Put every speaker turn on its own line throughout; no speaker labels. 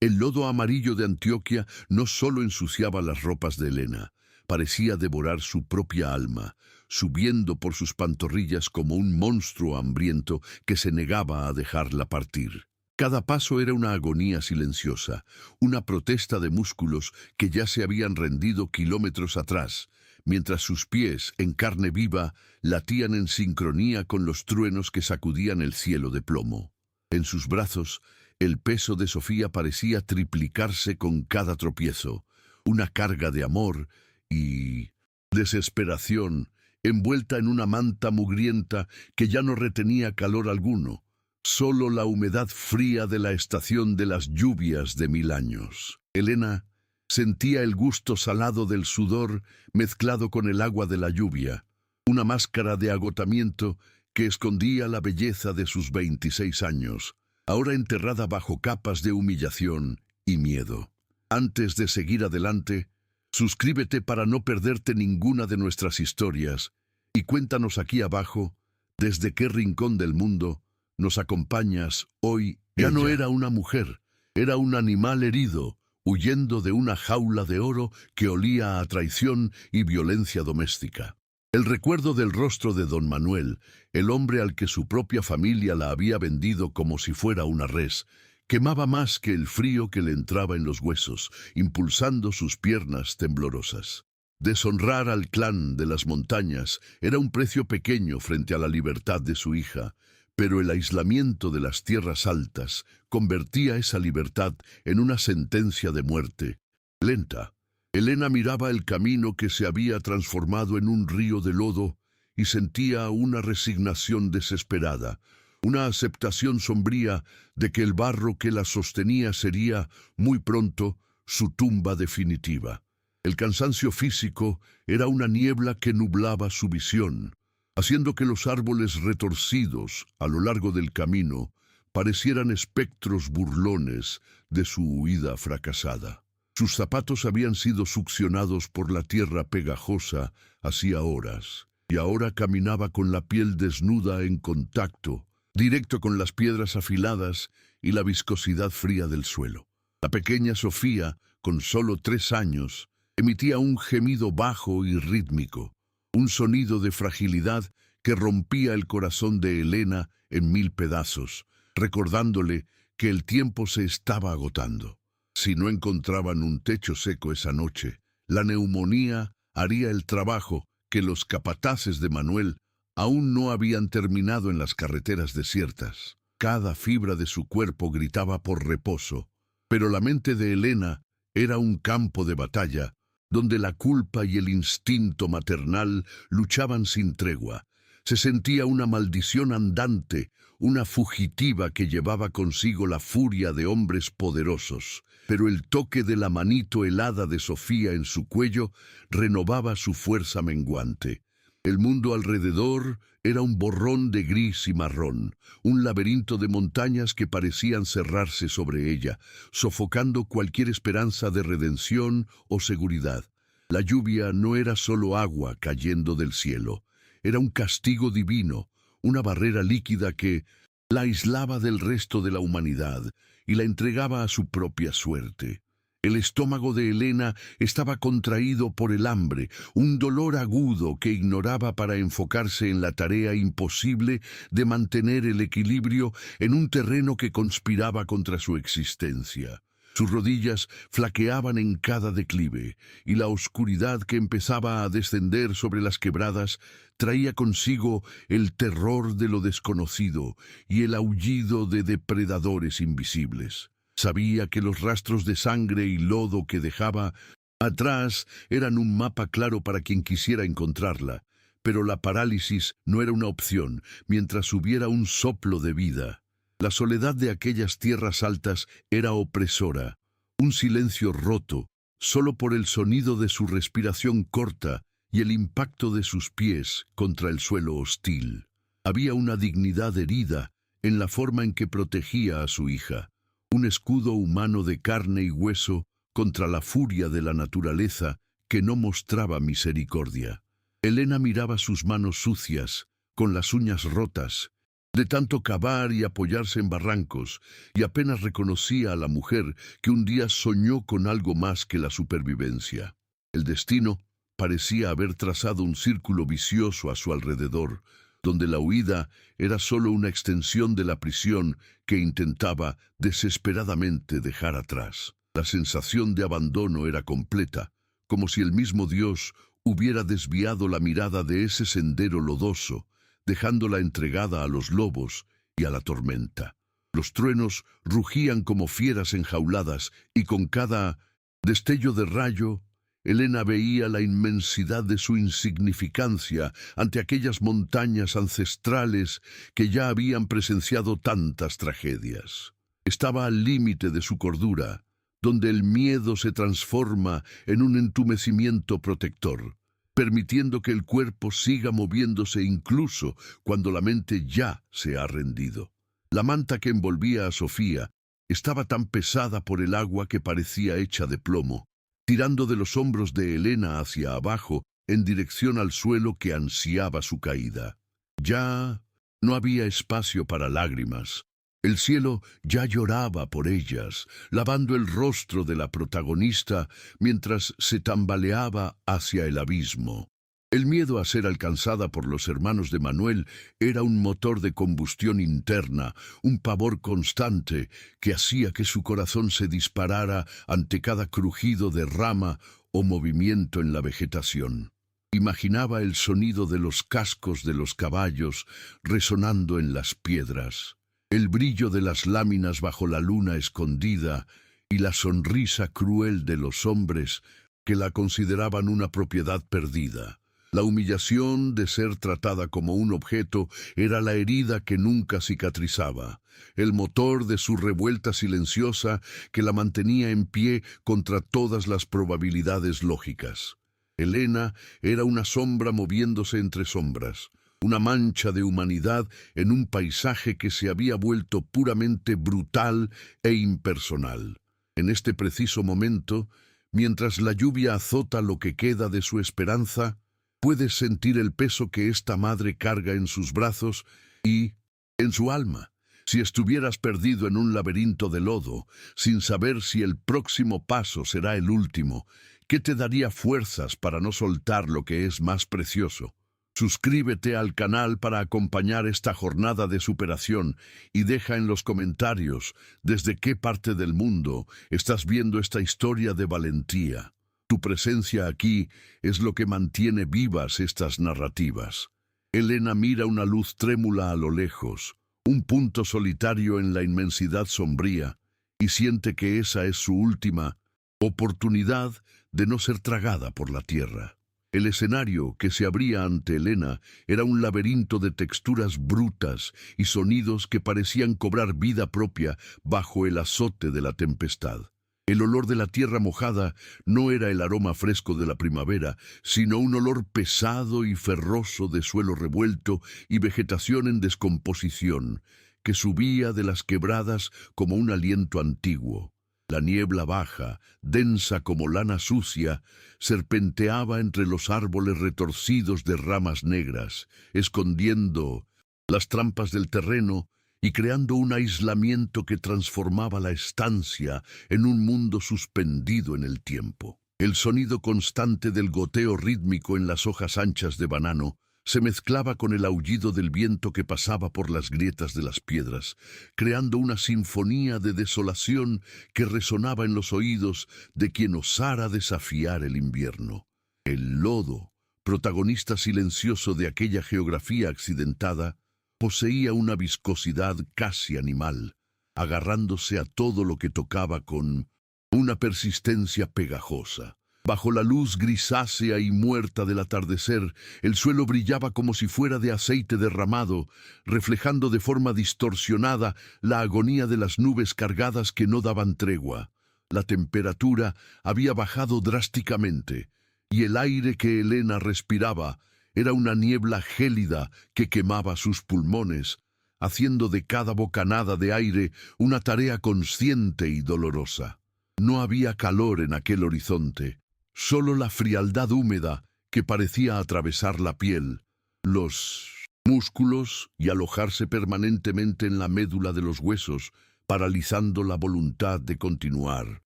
El lodo amarillo de Antioquia no solo ensuciaba las ropas de Helena, parecía devorar su propia alma, subiendo por sus pantorrillas como un monstruo hambriento que se negaba a dejarla partir. Cada paso era una agonía silenciosa, una protesta de músculos que ya se habían rendido kilómetros atrás, mientras sus pies, en carne viva, latían en sincronía con los truenos que sacudían el cielo de plomo. En sus brazos, el peso de Sofía parecía triplicarse con cada tropiezo, una carga de amor y desesperación, envuelta en una manta mugrienta que ya no retenía calor alguno, solo la humedad fría de la estación de las lluvias de 1000 años. Helena sentía el gusto salado del sudor mezclado con el agua de la lluvia, una máscara de agotamiento que escondía la belleza de sus 26 años, ahora enterrada bajo capas de humillación y miedo. Antes de seguir adelante, suscríbete para no perderte ninguna de nuestras historias y cuéntanos aquí abajo desde qué rincón del mundo nos acompañas hoy. Ya no era una mujer, era un animal herido, huyendo de una jaula de oro que olía a traición y violencia doméstica. El recuerdo del rostro de don Manuel, el hombre al que su propia familia la había vendido como si fuera una res, quemaba más que el frío que le entraba en los huesos, impulsando sus piernas temblorosas. Deshonrar al clan de las montañas era un precio pequeño frente a la libertad de su hija, pero el aislamiento de las tierras altas convertía esa libertad en una sentencia de muerte. Lenta, Helena miraba el camino que se había transformado en un río de lodo y sentía una resignación desesperada, una aceptación sombría de que el barro que la sostenía sería, muy pronto, su tumba definitiva. El cansancio físico era una niebla que nublaba su visión, haciendo que los árboles retorcidos a lo largo del camino parecieran espectros burlones de su huida fracasada. Sus zapatos habían sido succionados por la tierra pegajosa hacía horas, y ahora caminaba con la piel desnuda en contacto, directo con las piedras afiladas y la viscosidad fría del suelo. La pequeña Sofía, con solo 3 años, emitía un gemido bajo y rítmico, un sonido de fragilidad que rompía el corazón de Helena en 1000 pedazos, recordándole que el tiempo se estaba agotando. Si no encontraban un techo seco esa noche, la neumonía haría el trabajo que los capataces de Manuel aún no habían terminado en las carreteras desiertas. Cada fibra de su cuerpo gritaba por reposo, pero la mente de Helena era un campo de batalla donde la culpa y el instinto maternal luchaban sin tregua. Se sentía una maldición andante, una fugitiva que llevaba consigo la furia de hombres poderosos, pero el toque de la manito helada de Sofía en su cuello renovaba su fuerza menguante. El mundo alrededor era un borrón de gris y marrón, un laberinto de montañas que parecían cerrarse sobre ella, sofocando cualquier esperanza de redención o seguridad. La lluvia no era solo agua cayendo del cielo, era un castigo divino, una barrera líquida que la aislaba del resto de la humanidad y la entregaba a su propia suerte. El estómago de Helena estaba contraído por el hambre, un dolor agudo que ignoraba para enfocarse en la tarea imposible de mantener el equilibrio en un terreno que conspiraba contra su existencia. Sus rodillas flaqueaban en cada declive, y la oscuridad que empezaba a descender sobre las quebradas traía consigo el terror de lo desconocido y el aullido de depredadores invisibles. Sabía que los rastros de sangre y lodo que dejaba atrás eran un mapa claro para quien quisiera encontrarla, pero la parálisis no era una opción mientras hubiera un soplo de vida. La soledad de aquellas tierras altas era opresora, un silencio roto, solo por el sonido de su respiración corta y el impacto de sus pies contra el suelo hostil. Había una dignidad herida en la forma en que protegía a su hija, un escudo humano de carne y hueso contra la furia de la naturaleza que no mostraba misericordia. Helena miraba sus manos sucias, con las uñas rotas, de tanto cavar y apoyarse en barrancos, y apenas reconocía a la mujer que un día soñó con algo más que la supervivencia. El destino parecía haber trazado un círculo vicioso a su alrededor, donde la huida era solo una extensión de la prisión que intentaba desesperadamente dejar atrás. La sensación de abandono era completa, como si el mismo Dios hubiera desviado la mirada de ese sendero lodoso, dejándola entregada a los lobos y a la tormenta. Los truenos rugían como fieras enjauladas y con cada destello de rayo, Elena veía la inmensidad de su insignificancia ante aquellas montañas ancestrales que ya habían presenciado tantas tragedias. Estaba al límite de su cordura, donde el miedo se transforma en un entumecimiento protector, permitiendo que el cuerpo siga moviéndose incluso cuando la mente ya se ha rendido. La manta que envolvía a Sofía estaba tan pesada por el agua que parecía hecha de plomo, tirando de los hombros de Elena hacia abajo en dirección al suelo que ansiaba su caída. Ya no había espacio para lágrimas. El cielo ya lloraba por ellas, lavando el rostro de la protagonista mientras se tambaleaba hacia el abismo. El miedo a ser alcanzada por los hermanos de Manuel era un motor de combustión interna, un pavor constante que hacía que su corazón se disparara ante cada crujido de rama o movimiento en la vegetación. Imaginaba el sonido de los cascos de los caballos resonando en las piedras, el brillo de las láminas bajo la luna escondida y la sonrisa cruel de los hombres que la consideraban una propiedad perdida. La humillación de ser tratada como un objeto era la herida que nunca cicatrizaba, el motor de su revuelta silenciosa que la mantenía en pie contra todas las probabilidades lógicas. Elena era una sombra moviéndose entre sombras, una mancha de humanidad en un paisaje que se había vuelto puramente brutal e impersonal. En este preciso momento, mientras la lluvia azota lo que queda de su esperanza, puedes sentir el peso que esta madre carga en sus brazos y en su alma. Si estuvieras perdido en un laberinto de lodo, sin saber si el próximo paso será el último, ¿qué te daría fuerzas para no soltar lo que es más precioso? Suscríbete al canal para acompañar esta jornada de superación y deja en los comentarios desde qué parte del mundo estás viendo esta historia de valentía. Tu presencia aquí es lo que mantiene vivas estas narrativas. Elena mira una luz trémula a lo lejos, un punto solitario en la inmensidad sombría, y siente que esa es su última oportunidad de no ser tragada por la tierra. El escenario que se abría ante Elena era un laberinto de texturas brutas y sonidos que parecían cobrar vida propia bajo el azote de la tempestad. El olor de la tierra mojada no era el aroma fresco de la primavera, sino un olor pesado y ferroso de suelo revuelto y vegetación en descomposición, que subía de las quebradas como un aliento antiguo. La niebla baja, densa como lana sucia, serpenteaba entre los árboles retorcidos de ramas negras, escondiendo las trampas del terreno y creando un aislamiento que transformaba la estancia en un mundo suspendido en el tiempo. El sonido constante del goteo rítmico en las hojas anchas de banano se mezclaba con el aullido del viento que pasaba por las grietas de las piedras, creando una sinfonía de desolación que resonaba en los oídos de quien osara desafiar el invierno. El lodo, protagonista silencioso de aquella geografía accidentada, poseía una viscosidad casi animal, agarrándose a todo lo que tocaba con una persistencia pegajosa. Bajo la luz grisácea y muerta del atardecer, el suelo brillaba como si fuera de aceite derramado, reflejando de forma distorsionada la agonía de las nubes cargadas que no daban tregua. La temperatura había bajado drásticamente, y el aire que Elena respiraba era una niebla gélida que quemaba sus pulmones, haciendo de cada bocanada de aire una tarea consciente y dolorosa. No había calor en aquel horizonte, solo la frialdad húmeda que parecía atravesar la piel. Los músculos y alojarse permanentemente en la médula de los huesos, paralizando la voluntad de continuar.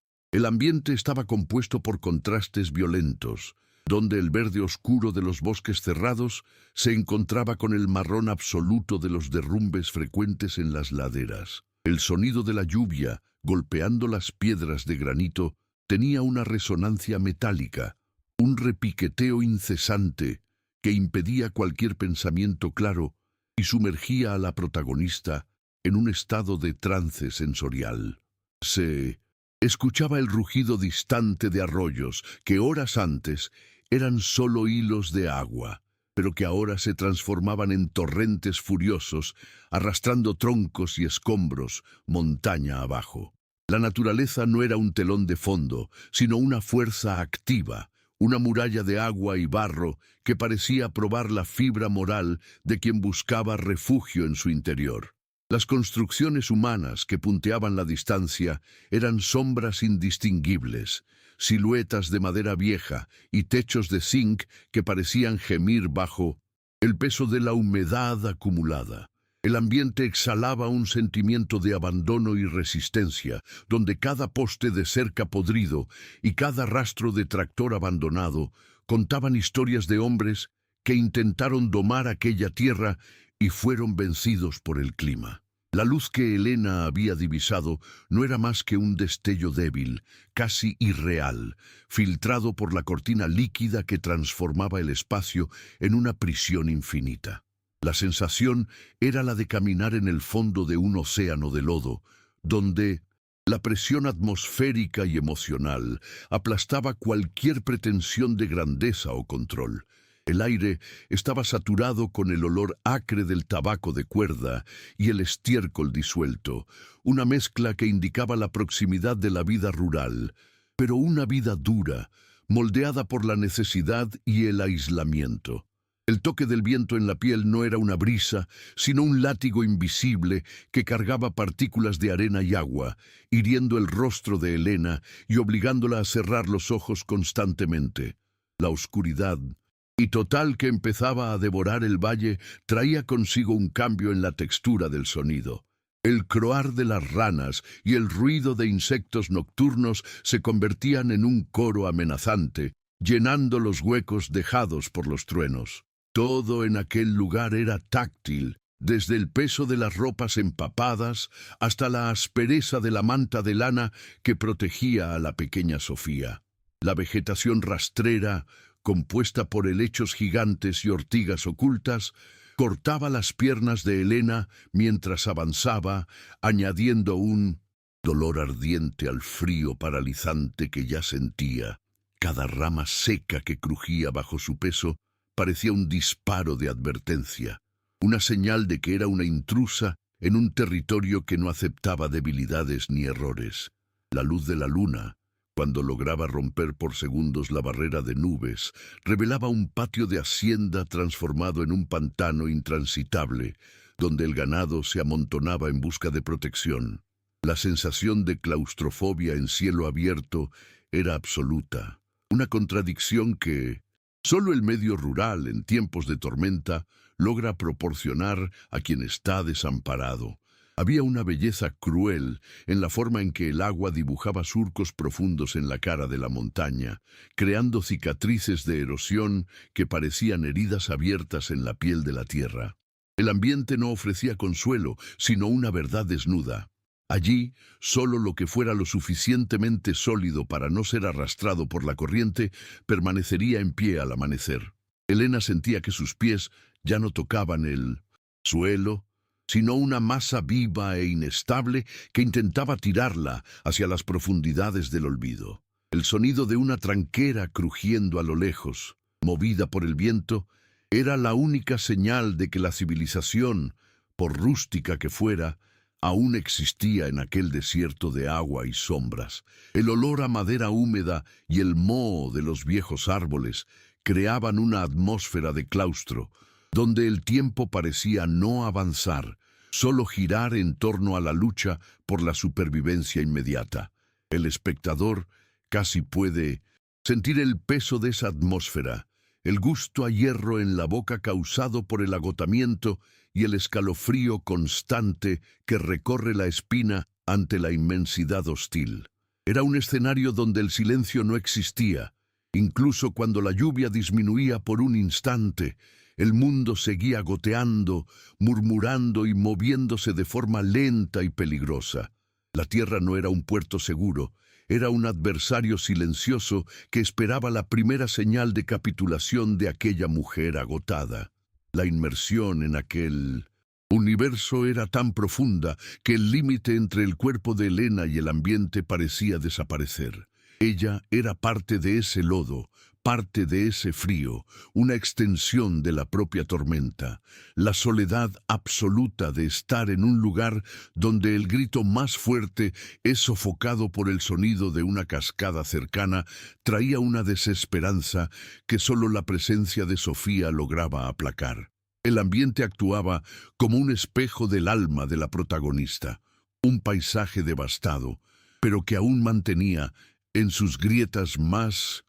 El ambiente estaba compuesto por contrastes violentos, donde el verde oscuro de los bosques cerrados se encontraba con el marrón absoluto de los derrumbes frecuentes en las laderas. El sonido de la lluvia, golpeando las piedras de granito, tenía una resonancia metálica, un repiqueteo incesante que impedía cualquier pensamiento claro y sumergía a la protagonista en un estado de trance sensorial. Se escuchaba el rugido distante de arroyos que horas antes eran solo hilos de agua, pero que ahora se transformaban en torrentes furiosos, arrastrando troncos y escombros montaña abajo. La naturaleza no era un telón de fondo, sino una fuerza activa, una muralla de agua y barro que parecía probar la fibra moral de quien buscaba refugio en su interior. Las construcciones humanas que punteaban la distancia eran sombras indistinguibles, siluetas de madera vieja y techos de zinc que parecían gemir bajo el peso de la humedad acumulada. El ambiente exhalaba un sentimiento de abandono y resistencia, donde cada poste de cerca podrido y cada rastro de tractor abandonado contaban historias de hombres que intentaron domar aquella tierra y fueron vencidos por el clima. La luz que Elena había divisado no era más que un destello débil, casi irreal, filtrado por la cortina líquida que transformaba el espacio en una prisión infinita. La sensación era la de caminar en el fondo de un océano de lodo, donde la presión atmosférica y emocional aplastaba cualquier pretensión de grandeza o control. El aire estaba saturado con el olor acre del tabaco de cuerda y el estiércol disuelto, una mezcla que indicaba la proximidad de la vida rural, pero una vida dura, moldeada por la necesidad y el aislamiento. El toque del viento en la piel no era una brisa, sino un látigo invisible que cargaba partículas de arena y agua, hiriendo el rostro de Elena y obligándola a cerrar los ojos constantemente. La oscuridad y total que empezaba a devorar el valle traía consigo un cambio en la textura del sonido. El croar de las ranas y el ruido de insectos nocturnos se convertían en un coro amenazante, llenando los huecos dejados por los truenos. Todo en aquel lugar era táctil, desde el peso de las ropas empapadas hasta la aspereza de la manta de lana que protegía a la pequeña Sofía. La vegetación rastrera, compuesta por helechos gigantes y ortigas ocultas, cortaba las piernas de Elena mientras avanzaba, añadiendo un dolor ardiente al frío paralizante que ya sentía. Cada rama seca que crujía bajo su peso parecía un disparo de advertencia, una señal de que era una intrusa en un territorio que no aceptaba debilidades ni errores. La luz de la luna, cuando lograba romper por segundos la barrera de nubes, revelaba un patio de hacienda transformado en un pantano intransitable, donde el ganado se amontonaba en busca de protección. La sensación de claustrofobia en cielo abierto era absoluta, una contradicción que solo el medio rural, en tiempos de tormenta, logra proporcionar a quien está desamparado. Había una belleza cruel en la forma en que el agua dibujaba surcos profundos en la cara de la montaña, creando cicatrices de erosión que parecían heridas abiertas en la piel de la tierra. El ambiente no ofrecía consuelo, sino una verdad desnuda. Allí, solo lo que fuera lo suficientemente sólido para no ser arrastrado por la corriente permanecería en pie al amanecer. Elena sentía que sus pies ya no tocaban el suelo, sino una masa viva e inestable que intentaba tirarla hacia las profundidades del olvido. El sonido de una tranquera crujiendo a lo lejos, movida por el viento, era la única señal de que la civilización, por rústica que fuera, aún existía en aquel desierto de agua y sombras. El olor a madera húmeda y el moho de los viejos árboles creaban una atmósfera de claustro, donde el tiempo parecía no avanzar, solo girar en torno a la lucha por la supervivencia inmediata. El espectador casi puede sentir el peso de esa atmósfera, el gusto a hierro en la boca causado por el agotamiento y el escalofrío constante que recorre la espina ante la inmensidad hostil. Era un escenario donde el silencio no existía. Incluso cuando la lluvia disminuía por un instante, el mundo seguía goteando, murmurando y moviéndose de forma lenta y peligrosa. La tierra no era un puerto seguro, era un adversario silencioso que esperaba la primera señal de capitulación de aquella mujer agotada. La inmersión en aquel universo era tan profunda que el límite entre el cuerpo de Helena y el ambiente parecía desaparecer. Ella era parte de ese lodo, parte de ese frío, una extensión de la propia tormenta, la soledad absoluta de estar en un lugar donde el grito más fuerte es sofocado por el sonido de una cascada cercana, traía una desesperanza que solo la presencia de Sofía lograba aplacar. El ambiente actuaba como un espejo del alma de la protagonista, un paisaje devastado, pero que aún mantenía en sus grietas más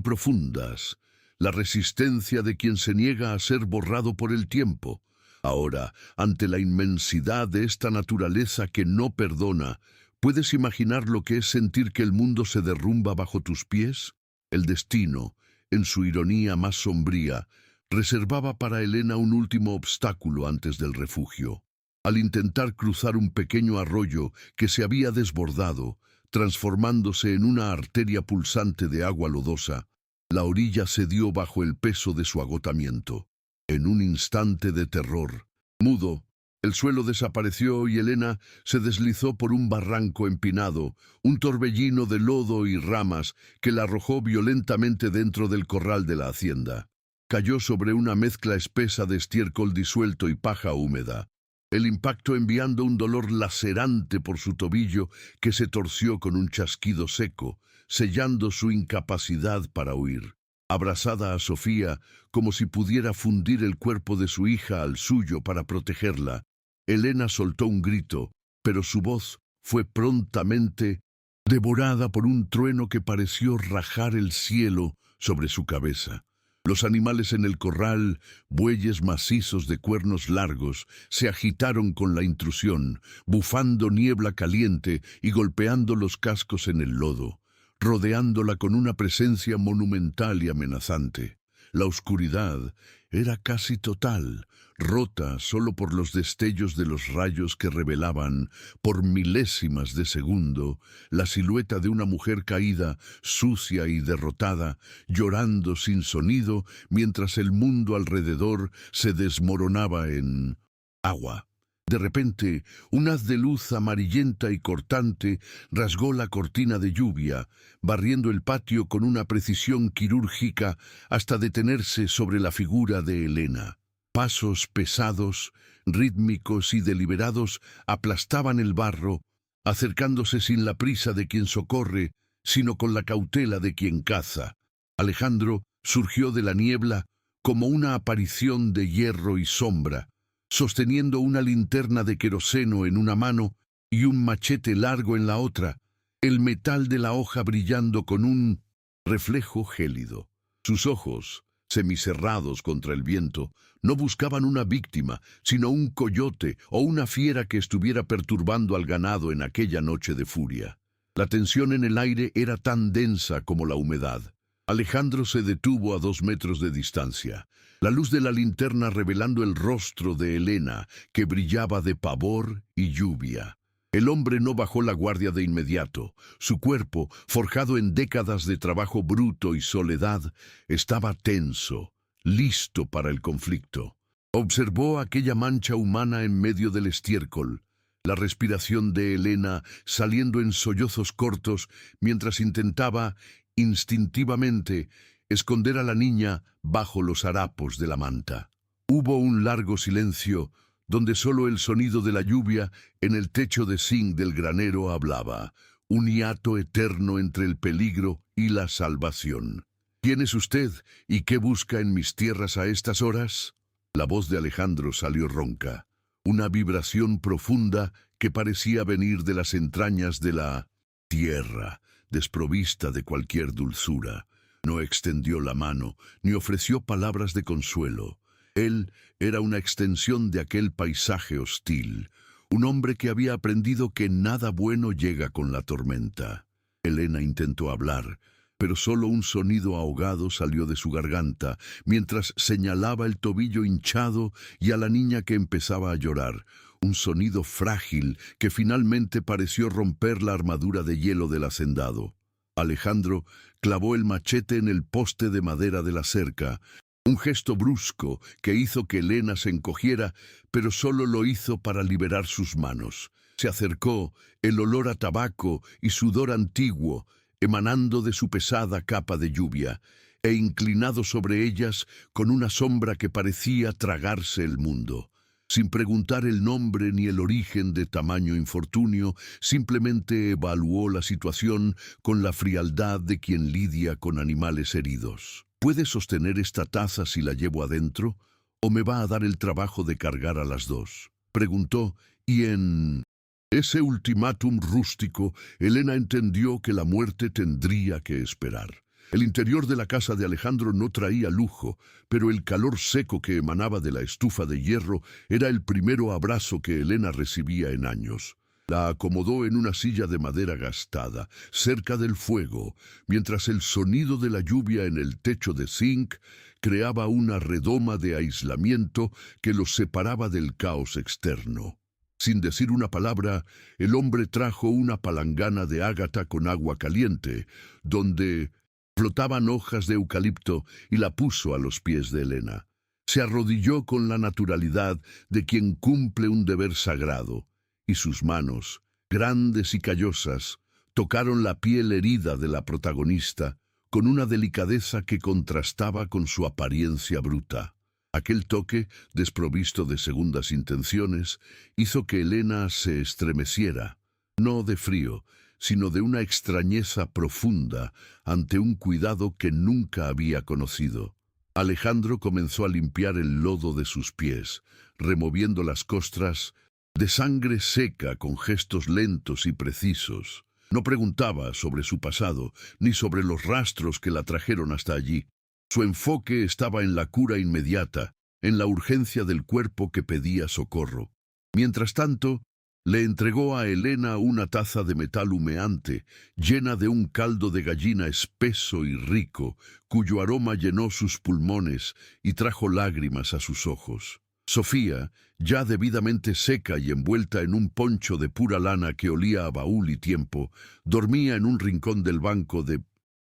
profundas la resistencia de quien se niega a ser borrado por el tiempo. Ahora, ante la inmensidad de esta naturaleza que no perdona, ¿puedes imaginar lo que es sentir que el mundo se derrumba bajo tus pies? El destino, en su ironía más sombría, reservaba para Helena un último obstáculo antes del refugio. Al intentar cruzar un pequeño arroyo que se había desbordado, transformándose en una arteria pulsante de agua lodosa, la orilla cedió bajo el peso de su agotamiento. En un instante de terror, mudo, el suelo desapareció y Helena se deslizó por un barranco empinado, un torbellino de lodo y ramas que la arrojó violentamente dentro del corral de la hacienda. Cayó sobre una mezcla espesa de estiércol disuelto y paja húmeda, el impacto enviando un dolor lacerante por su tobillo que se torció con un chasquido seco, sellando su incapacidad para huir. Abrazada a Sofía, como si pudiera fundir el cuerpo de su hija al suyo para protegerla, Helena soltó un grito, pero su voz fue prontamente devorada por un trueno que pareció rajar el cielo sobre su cabeza. Los animales en el corral, bueyes macizos de cuernos largos, se agitaron con la intrusión, bufando niebla caliente y golpeando los cascos en el lodo, rodeándola con una presencia monumental y amenazante. La oscuridad era casi total, rota solo por los destellos de los rayos que revelaban, por milésimas de segundo, la silueta de una mujer caída, sucia y derrotada, llorando sin sonido, mientras el mundo alrededor se desmoronaba en agua. De repente, un haz de luz amarillenta y cortante rasgó la cortina de lluvia, barriendo el patio con una precisión quirúrgica hasta detenerse sobre la figura de Helena. Pasos pesados, rítmicos y deliberados aplastaban el barro, acercándose sin la prisa de quien socorre, sino con la cautela de quien caza. Alejandro surgió de la niebla como una aparición de hierro y sombra, sosteniendo una linterna de queroseno en una mano y un machete largo en la otra, el metal de la hoja brillando con un reflejo gélido. Sus ojos, semicerrados contra el viento, no buscaban una víctima, sino un coyote o una fiera que estuviera perturbando al ganado en aquella noche de furia. La tensión en el aire era tan densa como la humedad. Alejandro se detuvo a 2 metros de distancia, la luz de la linterna revelando el rostro de Helena, que brillaba de pavor y lluvia. El hombre no bajó la guardia de inmediato. Su cuerpo, forjado en décadas de trabajo bruto y soledad, estaba tenso, listo para el conflicto. Observó aquella mancha humana en medio del estiércol, la respiración de Helena saliendo en sollozos cortos mientras intentaba, instintivamente, esconder a la niña bajo los harapos de la manta. Hubo un largo silencio, donde solo el sonido de la lluvia en el techo de zinc del granero hablaba, un hiato eterno entre el peligro y la salvación. ¿Quién es usted y qué busca en mis tierras a estas horas? La voz de Alejandro salió ronca, una vibración profunda que parecía venir de las entrañas de la tierra, desprovista de cualquier dulzura. No extendió la mano, ni ofreció palabras de consuelo. Él era una extensión de aquel paisaje hostil, un hombre que había aprendido que nada bueno llega con la tormenta. Elena intentó hablar, pero solo un sonido ahogado salió de su garganta, mientras señalaba el tobillo hinchado y a la niña que empezaba a llorar. Un sonido frágil que finalmente pareció romper la armadura de hielo del hacendado. Alejandro clavó el machete en el poste de madera de la cerca, un gesto brusco que hizo que Elena se encogiera, pero solo lo hizo para liberar sus manos. Se acercó, el olor a tabaco y sudor antiguo, emanando de su pesada capa de lluvia, e inclinado sobre ellas con una sombra que parecía tragarse el mundo. Sin preguntar el nombre ni el origen de tamaño infortunio, simplemente evaluó la situación con la frialdad de quien lidia con animales heridos. ¿Puede sostener esta taza si la llevo adentro? ¿O me va a dar el trabajo de cargar a las dos?, preguntó, y en ese ultimátum rústico, Elena entendió que la muerte tendría que esperar. El interior de la casa de Alejandro no traía lujo, pero el calor seco que emanaba de la estufa de hierro era el primero abrazo que Elena recibía en años. La acomodó en una silla de madera gastada, cerca del fuego, mientras el sonido de la lluvia en el techo de zinc creaba una redoma de aislamiento que los separaba del caos externo. Sin decir una palabra, el hombre trajo una palangana de ágata con agua caliente, donde flotaban hojas de eucalipto, y la puso a los pies de Elena. Se arrodilló con la naturalidad de quien cumple un deber sagrado, y sus manos, grandes y callosas, tocaron la piel herida de la protagonista con una delicadeza que contrastaba con su apariencia bruta. Aquel toque, desprovisto de segundas intenciones, hizo que Elena se estremeciera, no de frío, sino de una extrañeza profunda ante un cuidado que nunca había conocido. Alejandro comenzó a limpiar el lodo de sus pies, removiendo las costras de sangre seca con gestos lentos y precisos. No preguntaba sobre su pasado, ni sobre los rastros que la trajeron hasta allí. Su enfoque estaba en la cura inmediata, en la urgencia del cuerpo que pedía socorro. Mientras tanto, le entregó a Elena una taza de metal humeante, llena de un caldo de gallina espeso y rico, cuyo aroma llenó sus pulmones y trajo lágrimas a sus ojos. Sofía, ya debidamente seca y envuelta en un poncho de pura lana que olía a baúl y tiempo, dormía en un rincón del banco de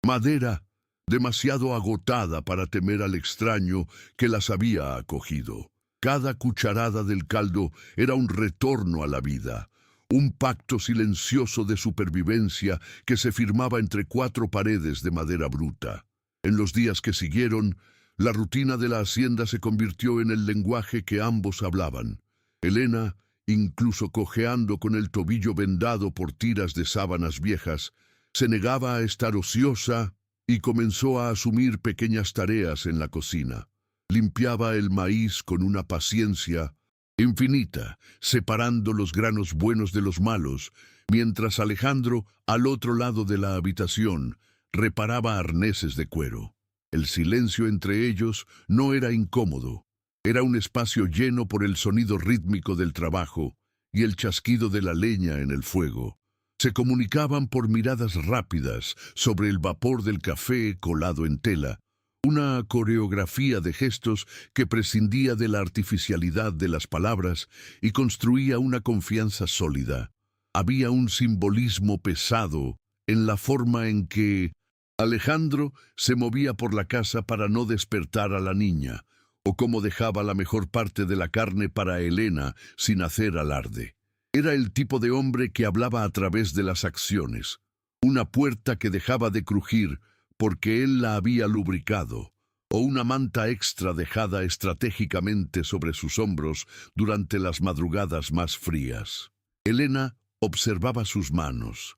madera, demasiado agotada para temer al extraño que las había acogido. Cada cucharada del caldo era un retorno a la vida, un pacto silencioso de supervivencia que se firmaba entre cuatro paredes de madera bruta. En los días que siguieron, la rutina de la hacienda se convirtió en el lenguaje que ambos hablaban. Elena, incluso cojeando con el tobillo vendado por tiras de sábanas viejas, se negaba a estar ociosa y comenzó a asumir pequeñas tareas en la cocina. Limpiaba el maíz con una paciencia infinita, separando los granos buenos de los malos, mientras Alejandro, al otro lado de la habitación, reparaba arneses de cuero. El silencio entre ellos no era incómodo. Era un espacio lleno por el sonido rítmico del trabajo y el chasquido de la leña en el fuego. Se comunicaban por miradas rápidas sobre el vapor del café colado en tela, una coreografía de gestos que prescindía de la artificialidad de las palabras y construía una confianza sólida. Había un simbolismo pesado en la forma en que Alejandro se movía por la casa para no despertar a la niña, o cómo dejaba la mejor parte de la carne para Elena sin hacer alarde. Era el tipo de hombre que hablaba a través de las acciones, una puerta que dejaba de crujir porque él la había lubricado, o una manta extra dejada estratégicamente sobre sus hombros durante las madrugadas más frías. Elena observaba sus manos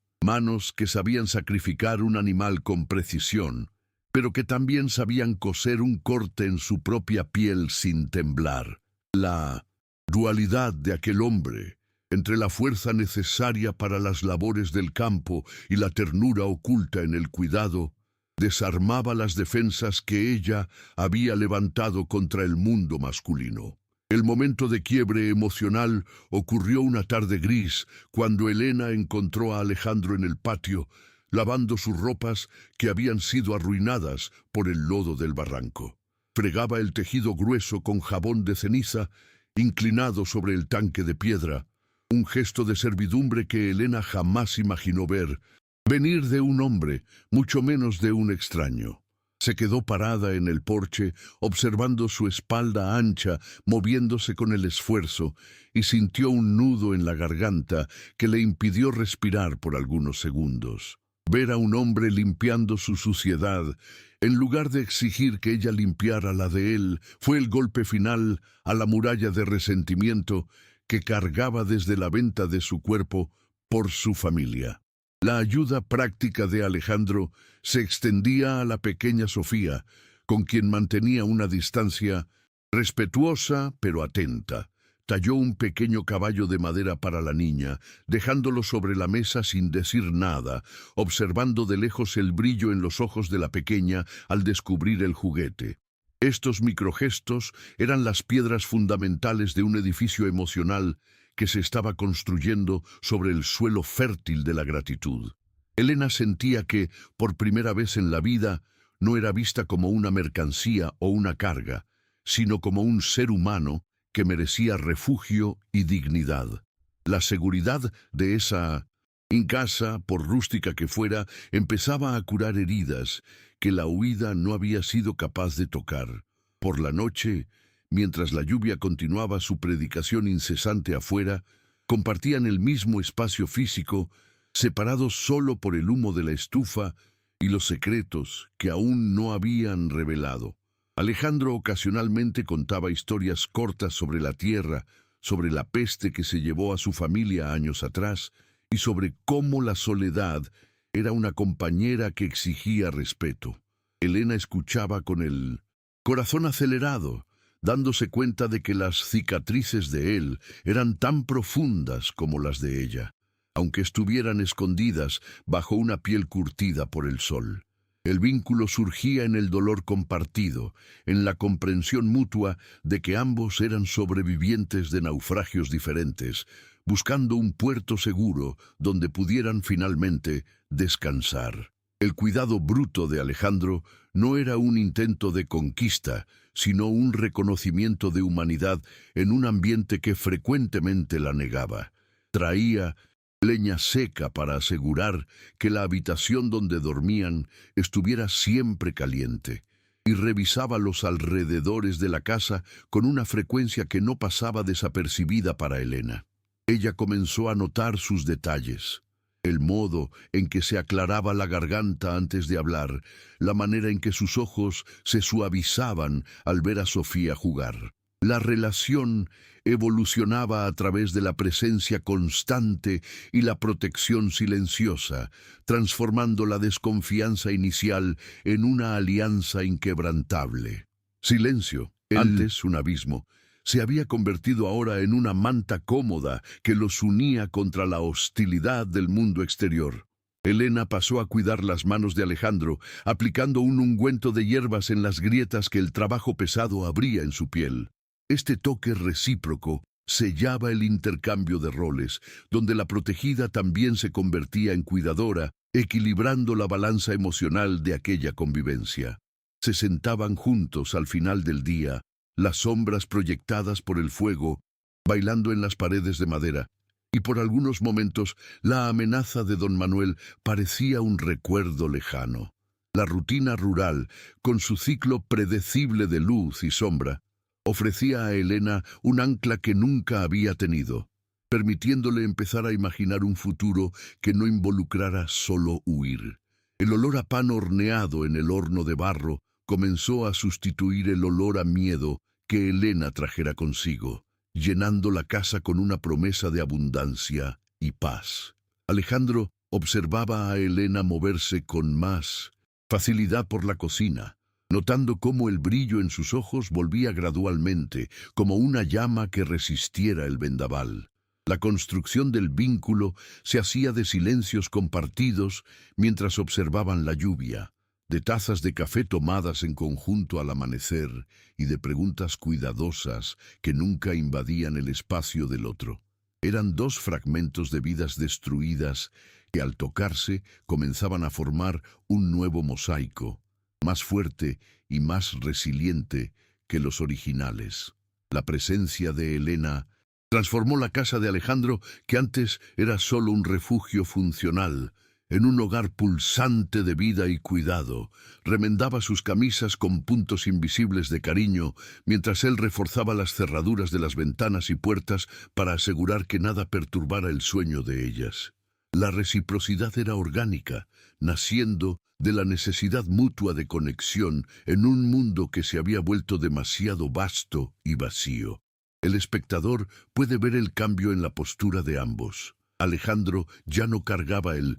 que sabían sacrificar un animal con precisión, pero que también sabían coser un corte en su propia piel sin temblar. La dualidad de aquel hombre, entre la fuerza necesaria para las labores del campo y la ternura oculta en el cuidado, desarmaba las defensas que ella había levantado contra el mundo masculino. El momento de quiebre emocional ocurrió una tarde gris, cuando Elena encontró a Alejandro en el patio, lavando sus ropas que habían sido arruinadas por el lodo del barranco. Fregaba el tejido grueso con jabón de ceniza, inclinado sobre el tanque de piedra, un gesto de servidumbre que Elena jamás imaginó venir de un hombre, mucho menos de un extraño. Se quedó parada en el porche, observando su espalda ancha, moviéndose con el esfuerzo, y sintió un nudo en la garganta que le impidió respirar por algunos segundos. Ver a un hombre limpiando su suciedad, en lugar de exigir que ella limpiara la de él, fue el golpe final a la muralla de resentimiento que cargaba desde la venta de su cuerpo por su familia. La ayuda práctica de Alejandro se extendía a la pequeña Sofía, con quien mantenía una distancia respetuosa pero atenta. Talló un pequeño caballo de madera para la niña, dejándolo sobre la mesa sin decir nada, observando de lejos el brillo en los ojos de la pequeña al descubrir el juguete. Estos microgestos eran las piedras fundamentales de un edificio emocional que se estaba construyendo sobre el suelo fértil de la gratitud. Elena sentía que, por primera vez en la vida, no era vista como una mercancía o una carga, sino como un ser humano que merecía refugio y dignidad. La seguridad de esa casa, por rústica que fuera, empezaba a curar heridas que la huida no había sido capaz de tocar. Por la noche, mientras la lluvia continuaba su predicación incesante afuera, compartían el mismo espacio físico, separados solo por el humo de la estufa y los secretos que aún no habían revelado. Alejandro ocasionalmente contaba historias cortas sobre la tierra, sobre la peste que se llevó a su familia años atrás y sobre cómo la soledad era una compañera que exigía respeto. Elena escuchaba con el corazón acelerado, dándose cuenta de que las cicatrices de él eran tan profundas como las de ella, aunque estuvieran escondidas bajo una piel curtida por el sol. El vínculo surgía en el dolor compartido, en la comprensión mutua de que ambos eran sobrevivientes de naufragios diferentes, buscando un puerto seguro donde pudieran finalmente descansar. El cuidado bruto de Alejandro no era un intento de conquista, sino un reconocimiento de humanidad en un ambiente que frecuentemente la negaba. Traía leña seca para asegurar que la habitación donde dormían estuviera siempre caliente, y revisaba los alrededores de la casa con una frecuencia que no pasaba desapercibida para Elena. Ella comenzó a notar sus detalles: el modo en que se aclaraba la garganta antes de hablar, la manera en que sus ojos se suavizaban al ver a Sofía jugar. La relación evolucionaba a través de la presencia constante y la protección silenciosa, transformando la desconfianza inicial en una alianza inquebrantable. Silencio, antes un abismo, se había convertido ahora en una manta cómoda que los unía contra la hostilidad del mundo exterior. Elena pasó a cuidar las manos de Alejandro, aplicando un ungüento de hierbas en las grietas que el trabajo pesado abría en su piel. Este toque recíproco sellaba el intercambio de roles, donde la protegida también se convertía en cuidadora, equilibrando la balanza emocional de aquella convivencia. Se sentaban juntos al final del día, las sombras proyectadas por el fuego, bailando en las paredes de madera, y por algunos momentos la amenaza de don Manuel parecía un recuerdo lejano. La rutina rural, con su ciclo predecible de luz y sombra, ofrecía a Elena un ancla que nunca había tenido, permitiéndole empezar a imaginar un futuro que no involucrara solo huir. El olor a pan horneado en el horno de barro comenzó a sustituir el olor a miedo que Elena trajera consigo, llenando la casa con una promesa de abundancia y paz. Alejandro observaba a Elena moverse con más facilidad por la cocina, notando cómo el brillo en sus ojos volvía gradualmente, como una llama que resistiera el vendaval. La construcción del vínculo se hacía de silencios compartidos mientras observaban la lluvia, de tazas de café tomadas en conjunto al amanecer y de preguntas cuidadosas que nunca invadían el espacio del otro. Eran dos fragmentos de vidas destruidas que al tocarse comenzaban a formar un nuevo mosaico, más fuerte y más resiliente que los originales. La presencia de Elena transformó la casa de Alejandro, que antes era solo un refugio funcional, en un hogar pulsante de vida y cuidado. Remendaba sus camisas con puntos invisibles de cariño, mientras él reforzaba las cerraduras de las ventanas y puertas para asegurar que nada perturbara el sueño de ellas. La reciprocidad era orgánica, naciendo de la necesidad mutua de conexión en un mundo que se había vuelto demasiado vasto y vacío. El espectador puede ver el cambio en la postura de ambos. Alejandro ya no cargaba el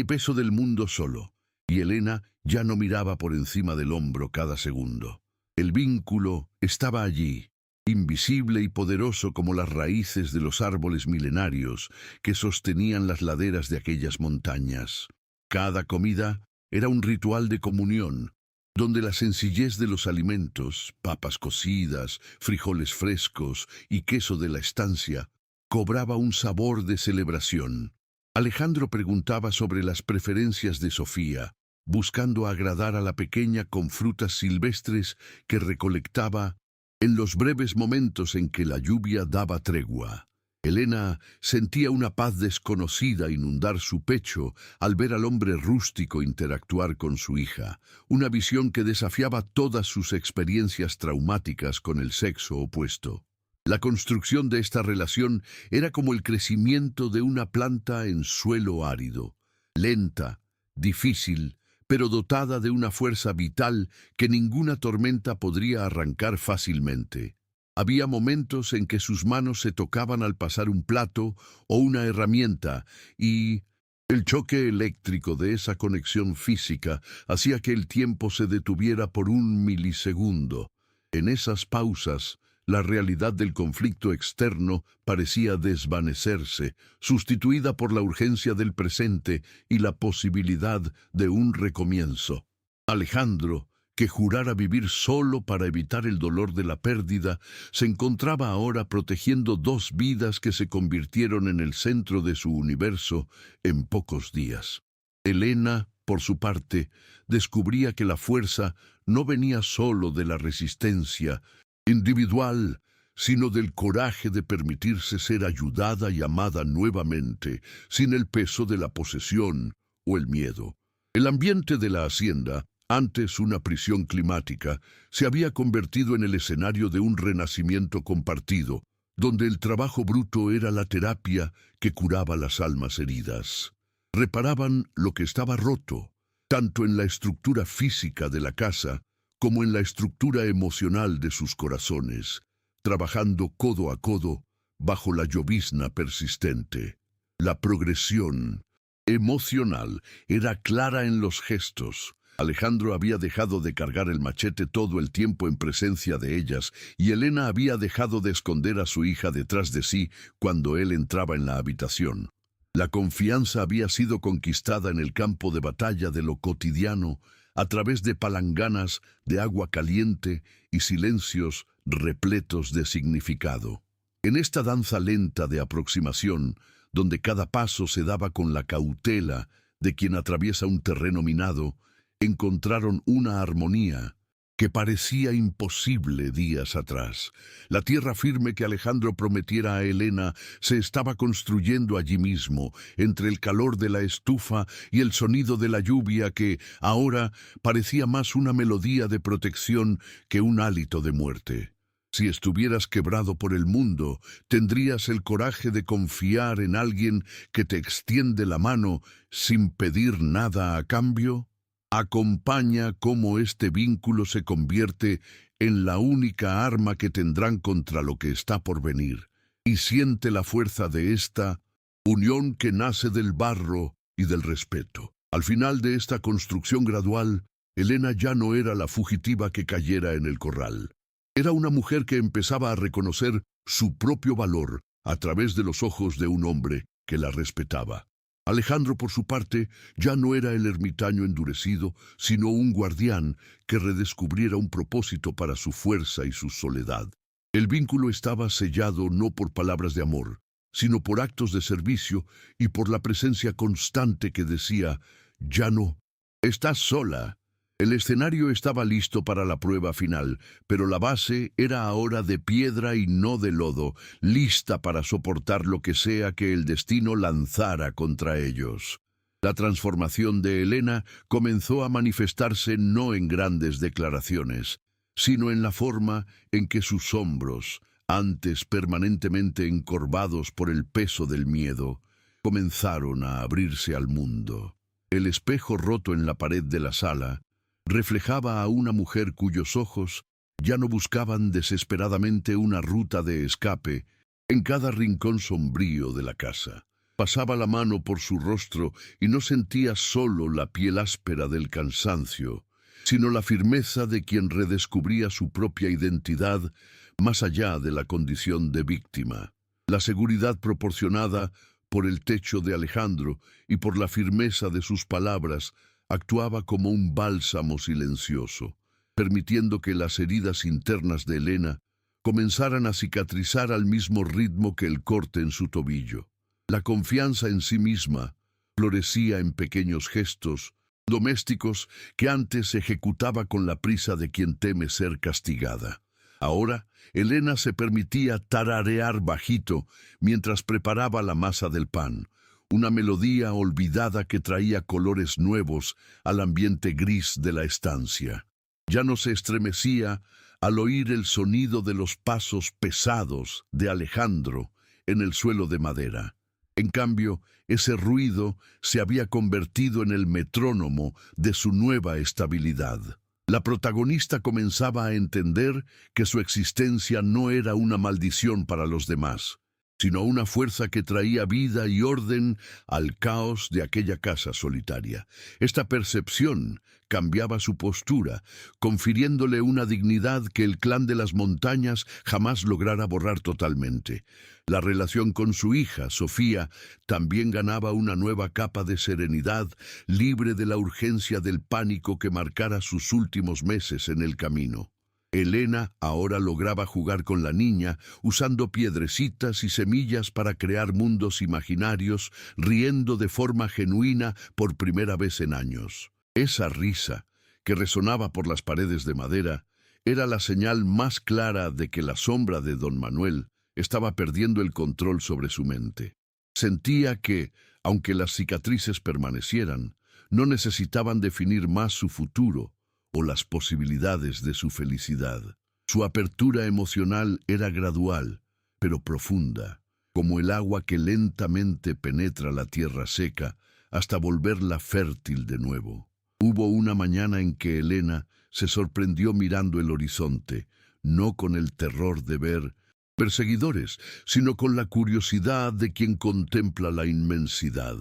peso del mundo solo, y Elena ya no miraba por encima del hombro cada segundo. El vínculo estaba allí, invisible y poderoso como las raíces de los árboles milenarios que sostenían las laderas de aquellas montañas. Cada comida era un ritual de comunión, donde la sencillez de los alimentos, papas cocidas, frijoles frescos y queso de la estancia, cobraba un sabor de celebración. Alejandro preguntaba sobre las preferencias de Sofía, buscando agradar a la pequeña con frutas silvestres que recolectaba en los breves momentos en que la lluvia daba tregua. Elena sentía una paz desconocida inundar su pecho al ver al hombre rústico interactuar con su hija, una visión que desafiaba todas sus experiencias traumáticas con el sexo opuesto. La construcción de esta relación era como el crecimiento de una planta en suelo árido, lenta, difícil, pero dotada de una fuerza vital que ninguna tormenta podría arrancar fácilmente. Había momentos en que sus manos se tocaban al pasar un plato o una herramienta y el choque eléctrico de esa conexión física hacía que el tiempo se detuviera por un milisegundo. En esas pausas, la realidad del conflicto externo parecía desvanecerse, sustituida por la urgencia del presente y la posibilidad de un recomienzo. Alejandro, que jurara vivir solo para evitar el dolor de la pérdida, se encontraba ahora protegiendo dos vidas que se convirtieron en el centro de su universo en pocos días. Elena, por su parte, descubría que la fuerza no venía solo de la resistencia individual, sino del coraje de permitirse ser ayudada y amada nuevamente, sin el peso de la posesión o el miedo. El ambiente de la hacienda, antes una prisión climática, se había convertido en el escenario de un renacimiento compartido, donde el trabajo bruto era la terapia que curaba las almas heridas. Reparaban lo que estaba roto, tanto en la estructura física de la casa como en la estructura emocional de sus corazones, trabajando codo a codo bajo la llovizna persistente. La progresión emocional era clara en los gestos. Alejandro había dejado de cargar el machete todo el tiempo en presencia de ellas, y Elena había dejado de esconder a su hija detrás de sí cuando él entraba en la habitación. La confianza había sido conquistada en el campo de batalla de lo cotidiano, a través de palanganas de agua caliente y silencios repletos de significado. En esta danza lenta de aproximación, donde cada paso se daba con la cautela de quien atraviesa un terreno minado, encontraron una armonía que parecía imposible días atrás. La tierra firme que Alejandro prometiera a Elena se estaba construyendo allí mismo, entre el calor de la estufa y el sonido de la lluvia que, ahora, parecía más una melodía de protección que un hálito de muerte. Si estuvieras quebrado por el mundo, ¿tendrías el coraje de confiar en alguien que te extiende la mano sin pedir nada a cambio? Acompaña cómo este vínculo se convierte en la única arma que tendrán contra lo que está por venir, y siente la fuerza de esta unión que nace del barro y del respeto. Al final de esta construcción gradual, Elena ya no era la fugitiva que cayera en el corral. Era una mujer que empezaba a reconocer su propio valor a través de los ojos de un hombre que la respetaba. Alejandro, por su parte, ya no era el ermitaño endurecido, sino un guardián que redescubriera un propósito para su fuerza y su soledad. El vínculo estaba sellado no por palabras de amor, sino por actos de servicio y por la presencia constante que decía: «Ya no, estás sola». El escenario estaba listo para la prueba final, pero la base era ahora de piedra y no de lodo, lista para soportar lo que sea que el destino lanzara contra ellos. La transformación de Helena comenzó a manifestarse no en grandes declaraciones, sino en la forma en que sus hombros, antes permanentemente encorvados por el peso del miedo, comenzaron a abrirse al mundo. El espejo roto en la pared de la sala reflejaba a una mujer cuyos ojos ya no buscaban desesperadamente una ruta de escape en cada rincón sombrío de la casa. Pasaba la mano por su rostro y no sentía solo la piel áspera del cansancio, sino la firmeza de quien redescubría su propia identidad más allá de la condición de víctima. La seguridad proporcionada por el techo de Alejandro y por la firmeza de sus palabras actuaba como un bálsamo silencioso, permitiendo que las heridas internas de Helena comenzaran a cicatrizar al mismo ritmo que el corte en su tobillo. La confianza en sí misma florecía en pequeños gestos domésticos que antes ejecutaba con la prisa de quien teme ser castigada. Ahora, Helena se permitía tararear bajito mientras preparaba la masa del pan, una melodía olvidada que traía colores nuevos al ambiente gris de la estancia. Ya no se estremecía al oír el sonido de los pasos pesados de Alejandro en el suelo de madera. En cambio, ese ruido se había convertido en el metrónomo de su nueva estabilidad. La protagonista comenzaba a entender que su existencia no era una maldición para los demás, sino una fuerza que traía vida y orden al caos de aquella casa solitaria. Esta percepción cambiaba su postura, confiriéndole una dignidad que el clan de las montañas jamás lograra borrar totalmente. La relación con su hija, Sofía, también ganaba una nueva capa de serenidad, libre de la urgencia del pánico que marcara sus últimos meses en el camino. Helena ahora lograba jugar con la niña, usando piedrecitas y semillas para crear mundos imaginarios, riendo de forma genuina por primera vez en años. Esa risa, que resonaba por las paredes de madera, era la señal más clara de que la sombra de don Manuel estaba perdiendo el control sobre su mente. Sentía que, aunque las cicatrices permanecieran, no necesitaban definir más su futuro o las posibilidades de su felicidad. Su apertura emocional era gradual, pero profunda, como el agua que lentamente penetra la tierra seca hasta volverla fértil de nuevo. Hubo una mañana en que Helena se sorprendió mirando el horizonte, no con el terror de ver perseguidores, sino con la curiosidad de quien contempla la inmensidad.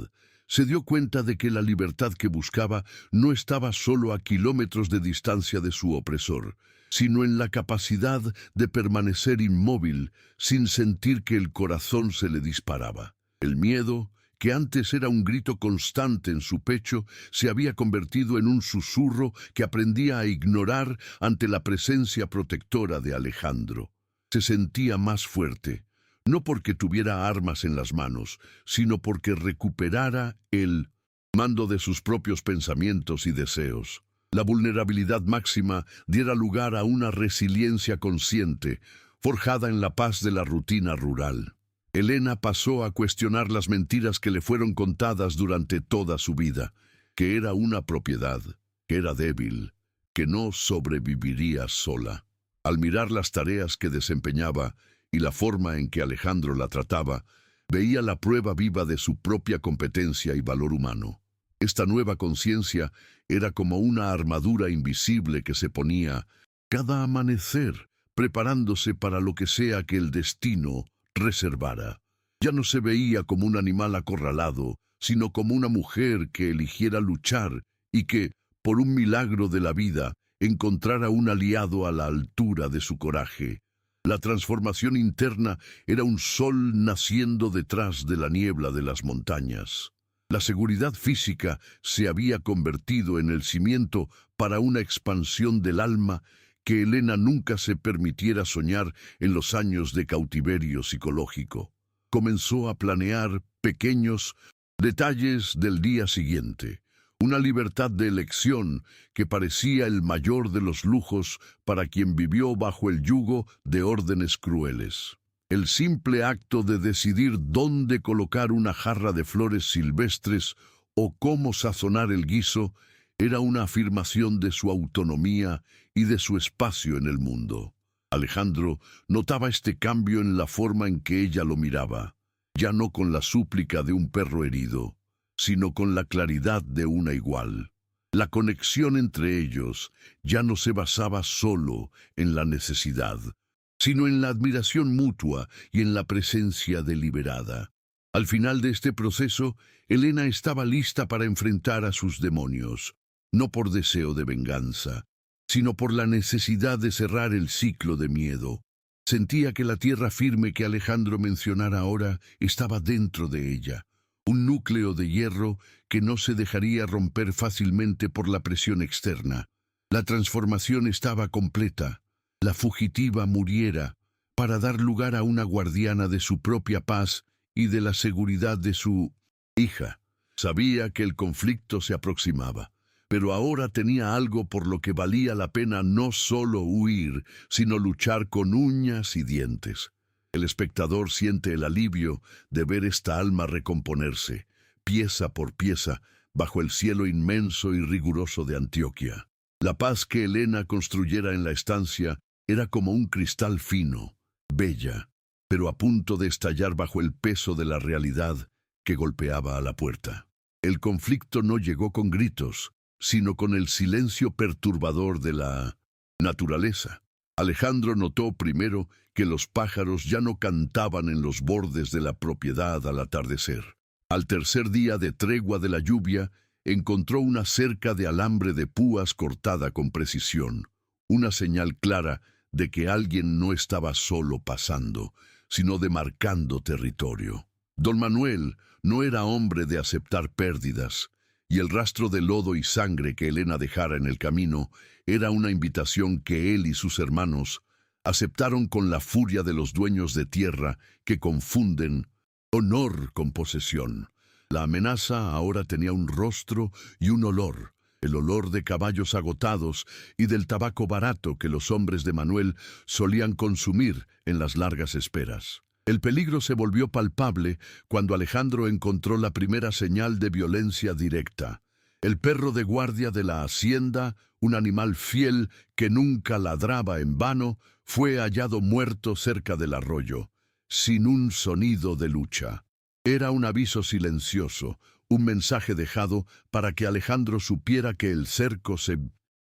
Se dio cuenta de que la libertad que buscaba no estaba solo a kilómetros de distancia de su opresor, sino en la capacidad de permanecer inmóvil sin sentir que el corazón se le disparaba. El miedo, que antes era un grito constante en su pecho, se había convertido en un susurro que aprendía a ignorar ante la presencia protectora de Alejandro. Se sentía más fuerte, no porque tuviera armas en las manos, sino porque recuperara el mando de sus propios pensamientos y deseos. La vulnerabilidad máxima diera lugar a una resiliencia consciente, forjada en la paz de la rutina rural. Helena pasó a cuestionar las mentiras que le fueron contadas durante toda su vida, que era una propiedad, que era débil, que no sobreviviría sola. Al mirar las tareas que desempeñaba y la forma en que Alejandro la trataba, veía la prueba viva de su propia competencia y valor humano. Esta nueva conciencia era como una armadura invisible que se ponía cada amanecer, preparándose para lo que sea que el destino reservara. Ya no se veía como un animal acorralado, sino como una mujer que eligiera luchar y que, por un milagro de la vida, encontrara un aliado a la altura de su coraje. La transformación interna era un sol naciendo detrás de la niebla de las montañas. La seguridad física se había convertido en el cimiento para una expansión del alma que Helena nunca se permitiera soñar en los años de cautiverio psicológico. Comenzó a planear pequeños detalles del día siguiente, una libertad de elección que parecía el mayor de los lujos para quien vivió bajo el yugo de órdenes crueles. El simple acto de decidir dónde colocar una jarra de flores silvestres o cómo sazonar el guiso era una afirmación de su autonomía y de su espacio en el mundo. Alejandro notaba este cambio en la forma en que ella lo miraba, ya no con la súplica de un perro herido, sino con la claridad de una igual. La conexión entre ellos ya no se basaba solo en la necesidad, sino en la admiración mutua y en la presencia deliberada. Al final de este proceso, Helena estaba lista para enfrentar a sus demonios, no por deseo de venganza, sino por la necesidad de cerrar el ciclo de miedo. Sentía que la tierra firme que Alejandro mencionara ahora estaba dentro de ella, un núcleo de hierro que no se dejaría romper fácilmente por la presión externa. La transformación estaba completa. La fugitiva muriera para dar lugar a una guardiana de su propia paz y de la seguridad de su hija. Sabía que el conflicto se aproximaba, pero ahora tenía algo por lo que valía la pena no solo huir, sino luchar con uñas y dientes. El espectador siente el alivio de ver esta alma recomponerse, pieza por pieza, bajo el cielo inmenso y riguroso de Antioquia. La paz que Helena construyera en la estancia era como un cristal fino, bella, pero a punto de estallar bajo el peso de la realidad que golpeaba a la puerta. El conflicto no llegó con gritos, sino con el silencio perturbador de la naturaleza. Alejandro notó primero que los pájaros ya no cantaban en los bordes de la propiedad al atardecer. Al tercer día de tregua de la lluvia, encontró una cerca de alambre de púas cortada con precisión, una señal clara de que alguien no estaba solo pasando, sino demarcando territorio. Don Manuel no era hombre de aceptar pérdidas, y el rastro de lodo y sangre que Helena dejara en el camino era una invitación que él y sus hermanos aceptaron con la furia de los dueños de tierra que confunden honor con posesión. La amenaza ahora tenía un rostro y un olor, el olor de caballos agotados y del tabaco barato que los hombres de Manuel solían consumir en las largas esperas. El peligro se volvió palpable cuando Alejandro encontró la primera señal de violencia directa. El perro de guardia de la hacienda, un animal fiel que nunca ladraba en vano, fue hallado muerto cerca del arroyo, sin un sonido de lucha. Era un aviso silencioso, un mensaje dejado para que Alejandro supiera que el cerco se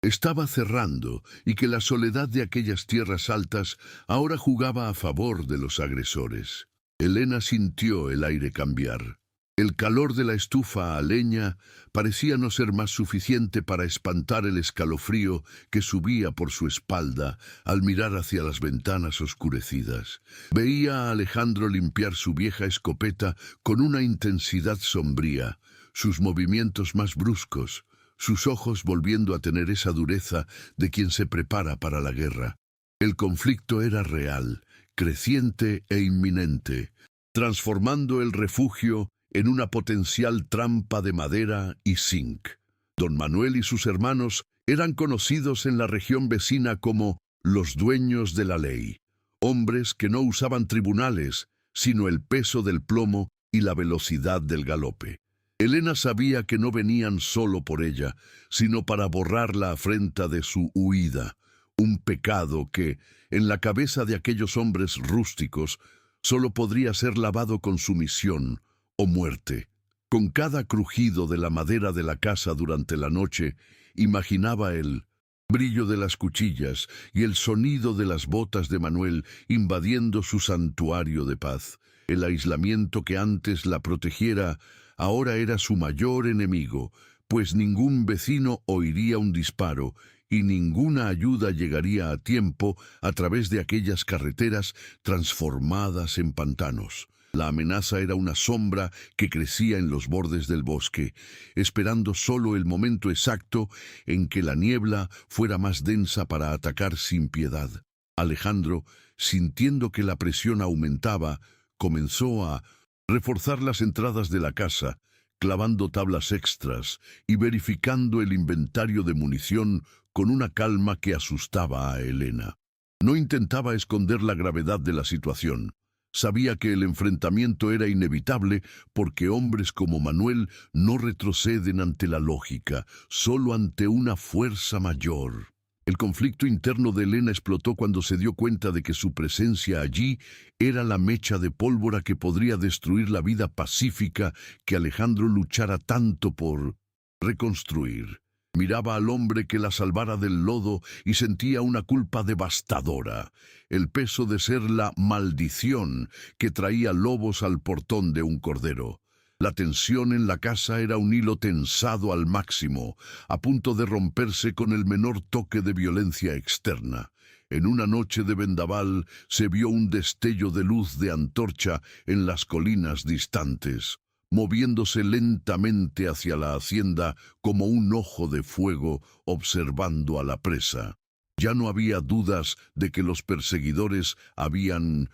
estaba cerrando y que la soledad de aquellas tierras altas ahora jugaba a favor de los agresores. Helena sintió el aire cambiar. El calor de la estufa a leña parecía no ser más suficiente para espantar el escalofrío que subía por su espalda al mirar hacia las ventanas oscurecidas. Veía a Alejandro limpiar su vieja escopeta con una intensidad sombría, sus movimientos más bruscos, sus ojos volviendo a tener esa dureza de quien se prepara para la guerra. El conflicto era real, creciente e inminente, transformando el refugio en una potencial trampa de madera y zinc. Don Manuel y sus hermanos eran conocidos en la región vecina como los dueños de la ley, hombres que no usaban tribunales, sino el peso del plomo y la velocidad del galope. Helena sabía que no venían solo por ella, sino para borrar la afrenta de su huida, un pecado que, en la cabeza de aquellos hombres rústicos, solo podría ser lavado con sumisión o muerte. Con cada crujido de la madera de la casa durante la noche, imaginaba el brillo de las cuchillas y el sonido de las botas de Manuel invadiendo su santuario de paz. El aislamiento que antes la protegiera ahora era su mayor enemigo, pues ningún vecino oiría un disparo y ninguna ayuda llegaría a tiempo a través de aquellas carreteras transformadas en pantanos. La amenaza era una sombra que crecía en los bordes del bosque, esperando solo el momento exacto en que la niebla fuera más densa para atacar sin piedad. Alejandro, sintiendo que la presión aumentaba, comenzó a reforzar las entradas de la casa, clavando tablas extras y verificando el inventario de munición con una calma que asustaba a Elena. No intentaba esconder la gravedad de la situación. Sabía que el enfrentamiento era inevitable porque hombres como Manuel no retroceden ante la lógica, solo ante una fuerza mayor. El conflicto interno de Elena explotó cuando se dio cuenta de que su presencia allí era la mecha de pólvora que podría destruir la vida pacífica que Alejandro luchara tanto por reconstruir. Miraba al hombre que la salvara del lodo y sentía una culpa devastadora, el peso de ser la maldición que traía lobos al portón de un cordero. La tensión en la casa era un hilo tensado al máximo, a punto de romperse con el menor toque de violencia externa. En una noche de vendaval se vio un destello de luz de antorcha en las colinas distantes, moviéndose lentamente hacia la hacienda como un ojo de fuego observando a la presa. Ya no había dudas de que los perseguidores habían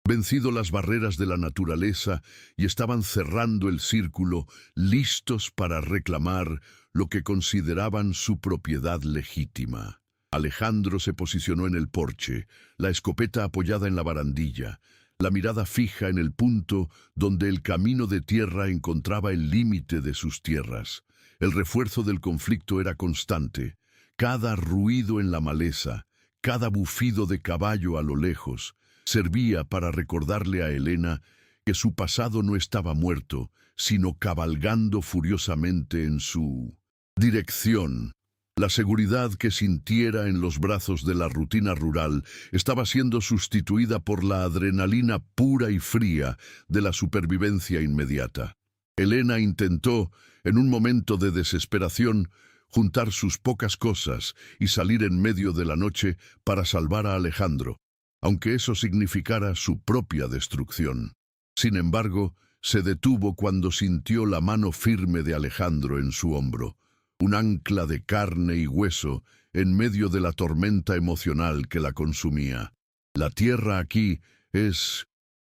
vencido las barreras de la naturaleza y estaban cerrando el círculo, listos para reclamar lo que consideraban su propiedad legítima. Alejandro se posicionó en el porche, la escopeta apoyada en la barandilla, la mirada fija en el punto donde el camino de tierra encontraba el límite de sus tierras. El refuerzo del conflicto era constante. Cada ruido en la maleza, cada bufido de caballo a lo lejos, servía para recordarle a Elena que su pasado no estaba muerto, sino cabalgando furiosamente en su dirección. La seguridad que sintiera en los brazos de la rutina rural estaba siendo sustituida por la adrenalina pura y fría de la supervivencia inmediata. Elena intentó, en un momento de desesperación, juntar sus pocas cosas y salir en medio de la noche para salvar a Alejandro, aunque eso significara su propia destrucción. Sin embargo, se detuvo cuando sintió la mano firme de Alejandro en su hombro, un ancla de carne y hueso en medio de la tormenta emocional que la consumía. La tierra aquí es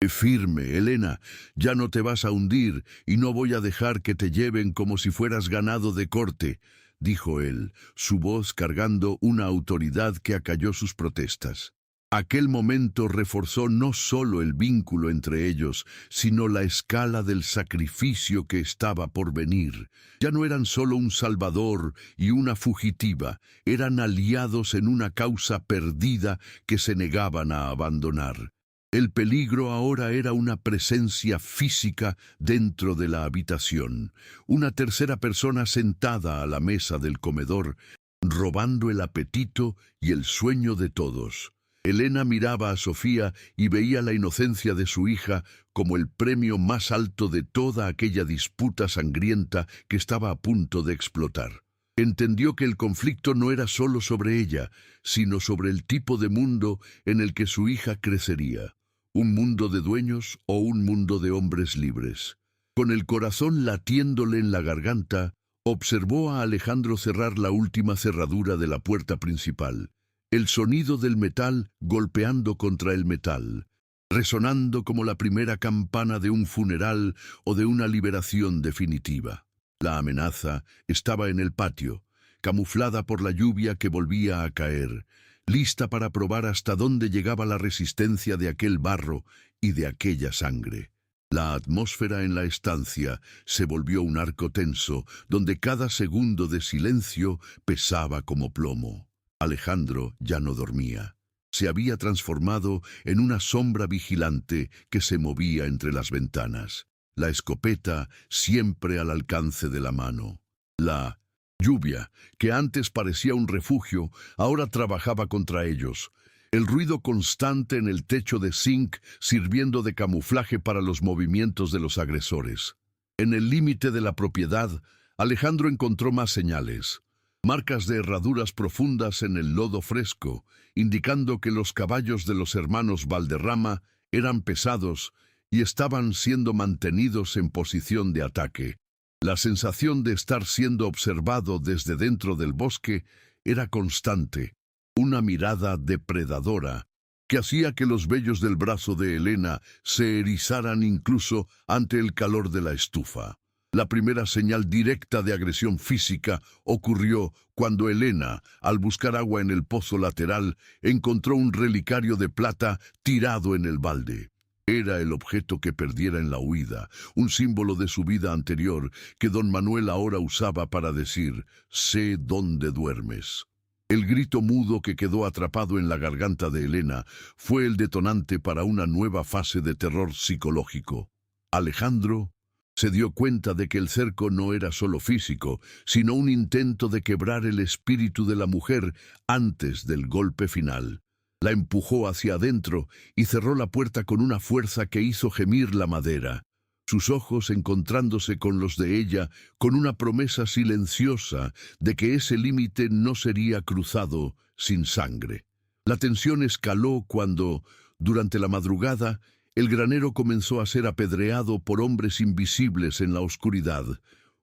firme, Elena. Ya no te vas a hundir y no voy a dejar que te lleven como si fueras ganado de corte, dijo él, su voz cargando una autoridad que acalló sus protestas. Aquel momento reforzó no solo el vínculo entre ellos, sino la escala del sacrificio que estaba por venir. Ya no eran solo un salvador y una fugitiva, eran aliados en una causa perdida que se negaban a abandonar. El peligro ahora era una presencia física dentro de la habitación, una tercera persona sentada a la mesa del comedor, robando el apetito y el sueño de todos. Elena miraba a Sofía y veía la inocencia de su hija como el premio más alto de toda aquella disputa sangrienta que estaba a punto de explotar. Entendió que el conflicto no era solo sobre ella, sino sobre el tipo de mundo en el que su hija crecería. ¿Un mundo de dueños o un mundo de hombres libres? Con el corazón latiéndole en la garganta, observó a Alejandro cerrar la última cerradura de la puerta principal. El sonido del metal golpeando contra el metal, resonando como la primera campana de un funeral o de una liberación definitiva. La amenaza estaba en el patio, camuflada por la lluvia que volvía a caer, lista para probar hasta dónde llegaba la resistencia de aquel barro y de aquella sangre. La atmósfera en la estancia se volvió un arco tenso, donde cada segundo de silencio pesaba como plomo. Alejandro ya no dormía. Se había transformado en una sombra vigilante que se movía entre las ventanas, la escopeta siempre al alcance de la mano. La lluvia, que antes parecía un refugio, ahora trabajaba contra ellos. El ruido constante en el techo de zinc sirviendo de camuflaje para los movimientos de los agresores. En el límite de la propiedad, Alejandro encontró más señales. Marcas de herraduras profundas en el lodo fresco, indicando que los caballos de los hermanos Valderrama eran pesados y estaban siendo mantenidos en posición de ataque. La sensación de estar siendo observado desde dentro del bosque era constante, una mirada depredadora que hacía que los vellos del brazo de Helena se erizaran incluso ante el calor de la estufa. La primera señal directa de agresión física ocurrió cuando Helena, al buscar agua en el pozo lateral, encontró un relicario de plata tirado en el balde. Era el objeto que perdiera en la huida, un símbolo de su vida anterior que don Manuel ahora usaba para decir: «Sé dónde duermes». El grito mudo que quedó atrapado en la garganta de Helena fue el detonante para una nueva fase de terror psicológico. Alejandro se dio cuenta de que el cerco no era solo físico, sino un intento de quebrar el espíritu de la mujer antes del golpe final. La empujó hacia adentro y cerró la puerta con una fuerza que hizo gemir la madera. Sus ojos encontrándose con los de ella, con una promesa silenciosa de que ese límite no sería cruzado sin sangre. La tensión escaló cuando, durante la madrugada, el granero comenzó a ser apedreado por hombres invisibles en la oscuridad,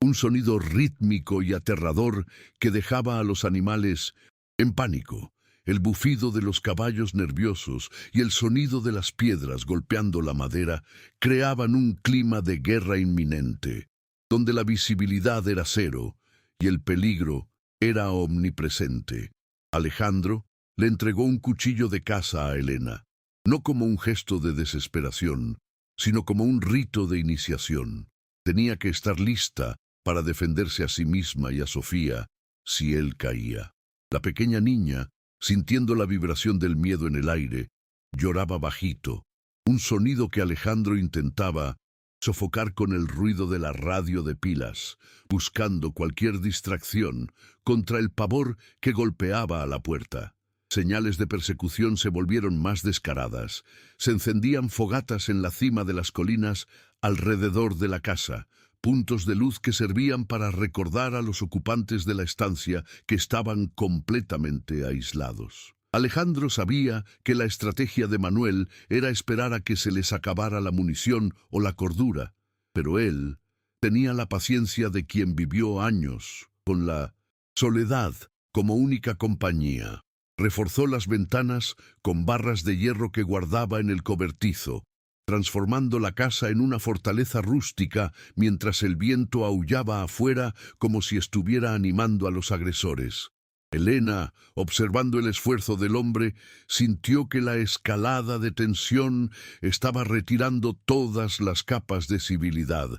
un sonido rítmico y aterrador que dejaba a los animales en pánico. El bufido de los caballos nerviosos y el sonido de las piedras golpeando la madera creaban un clima de guerra inminente, donde la visibilidad era cero y el peligro era omnipresente. Alejandro le entregó un cuchillo de caza a Helena, no como un gesto de desesperación, sino como un rito de iniciación. Tenía que estar lista para defenderse a sí misma y a Sofía si él caía. La pequeña niña, sintiendo la vibración del miedo en el aire, lloraba bajito, un sonido que Alejandro intentaba sofocar con el ruido de la radio de pilas, buscando cualquier distracción contra el pavor que golpeaba a la puerta. Señales de persecución se volvieron más descaradas. Se encendían fogatas en la cima de las colinas alrededor de la casa, puntos de luz que servían para recordar a los ocupantes de la estancia que estaban completamente aislados. Alejandro sabía que la estrategia de Manuel era esperar a que se les acabara la munición o la cordura, pero él tenía la paciencia de quien vivió años con la soledad como única compañía. Reforzó las ventanas con barras de hierro que guardaba en el cobertizo, transformando la casa en una fortaleza rústica mientras el viento aullaba afuera como si estuviera animando a los agresores. Helena, observando el esfuerzo del hombre, sintió que la escalada de tensión estaba retirando todas las capas de civilidad,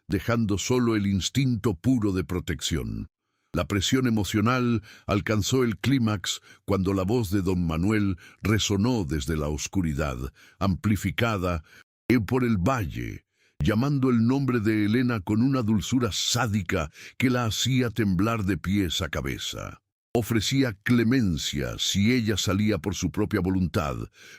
dejando solo el instinto puro de protección. La presión emocional alcanzó el clímax cuando la voz de don Manuel resonó desde la oscuridad, amplificada por el valle, llamando el nombre de Helena con una dulzura sádica que la hacía temblar de pies a cabeza. Ofrecía clemencia si ella salía por su propia voluntad,